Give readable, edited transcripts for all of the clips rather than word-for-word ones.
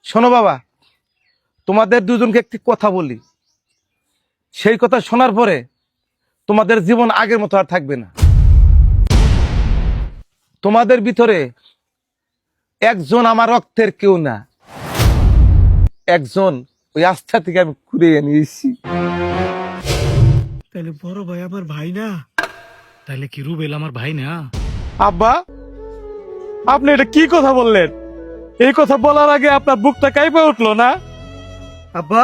শোনো বাবা, তোমাদের দুজনকে একটি কথা বলি। সেই কথা শোনার পরে তোমাদের জীবন আগের মতো আর থাকবে না। তোমাদের ভিতরে একজন আমার রক্তের কেউ না, একজন ওই আস্থা থেকে আমি কুড়িয়ে নিয়েছি। তাহলে বড় ভাই আমার ভাই না? তাহলে কি রুবেল আমার ভাই না? আব্বা, আপনি এটা কি কথা বললেন? এই কথা বলার আগে আপনার বুকটা কাঁপে উঠলো না? আব্বা,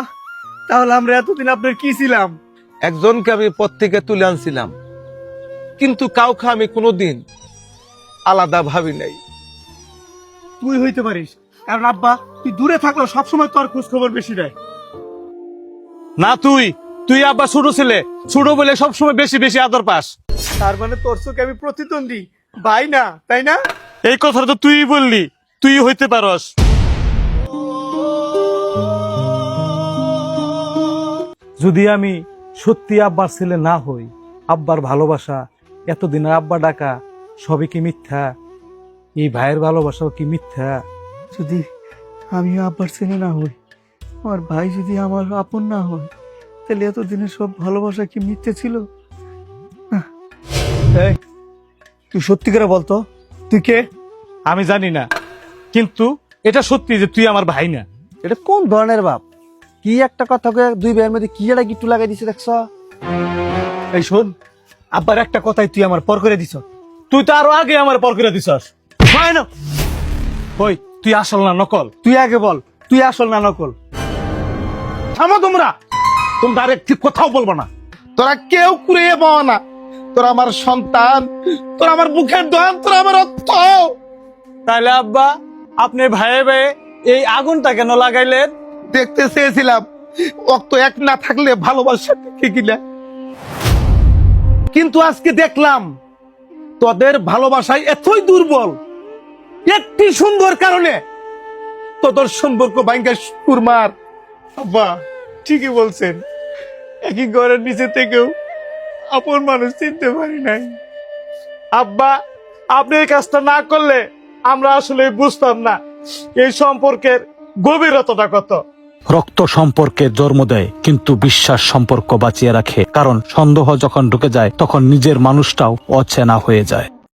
তাহলে আমরা এতদিন আপনার কি ছিলাম? একজনকে আমি পথ থেকে তুলে আনছিলাম, কিন্তু কাউকে আমি কোনোদিন আলাদা ভাবি নাই। তুই হইতে পারিস, কারণ আব্বা তুই দূরে থাকলেও সবসময় তোর খোঁজ খবর বেশি দেয়। না, তুই আব্বা ছোট ছেলে, ছোট বলে সবসময় বেশি বেশি আদর পাস। তার মানে তোর চোখে আমি প্রতিদ্বন্দ্বী, ভাই না, তাই না? এই কথাটা তো তুই বললি, তুই হইতে পারস। যদি আমি সত্যি আব্বার ছেলে না হই, আব্বার ভালোবাসা, এতদিনের আব্বা ডাকা সবই কি মিথ্যা? এই ভাইয়ের ভালোবাসাও কি মিথ্যা? যদি আমি আব্বার ছেলে না হই, আমার ভাই যদি আমার আপন না হয়, তাহলে এতদিনের সব ভালোবাসা কি মিথ্যে ছিল? এই, তুই সত্যি করে বলতো, তুই কে? আমি জানি না, কিন্তু এটা সত্যি যে তুই আমার ভাই না। এটা কোন ধরনের বাপ? কি একটা কথা কয়ে দুই ভাইয়ের মধ্যে কি একটা গিট্টু লাগাই দিছে দেখছ? এই শোন, আব্বার একটা কথাই তুই আমার পর করে দিছ। তুই তো আরো আগে আমার পর করে দিছস। হয় না? কই, তুই আসল না নকল? তুই আগে বল, তুই আসল না নকল? থামো তোমরা আর একটি কথাও বলবো না। তোরা কেউ কুড়িয়ে পাওয়া না। তোরা আমার সন্তান, তোরা আমার বুকের দোয়ান, তোরা আমার রক্ত। তাহলে আব্বা, আপনি ভাইয়ে ভাইয়ে এই আগুনটা কেন লাগাইলেন? দেখতে চেয়েছিলাম রক্ত এক না থাকলে ভালোবাসা টিকে কিনা, কিন্তু আজকে দেখলাম তোদের ভালোবাসায় এতই দুর্বল, একটি সুন্দর কারণে তোদের সম্পর্ক ভাঙ্গা সুরমার। আব্বা ঠিকই বলছেন, একই ঘরের নিচে থেকেও আপন মানুষ চিনতে পারি নাই। আব্বা, আপনি এই কাজটা না করলে আমরা আসলে বুঝতাম না এই সম্পর্কের গভীরতাটা কত। রক্ত সম্পর্কে জন্ম দেয়, কিন্তু বিশ্বাস সম্পর্ক বাঁচিয়ে রাখে। কারণ সন্দেহ যখন ঢুকে যায়, তখন নিজের মানুষটাও অচেনা হয়ে যায়।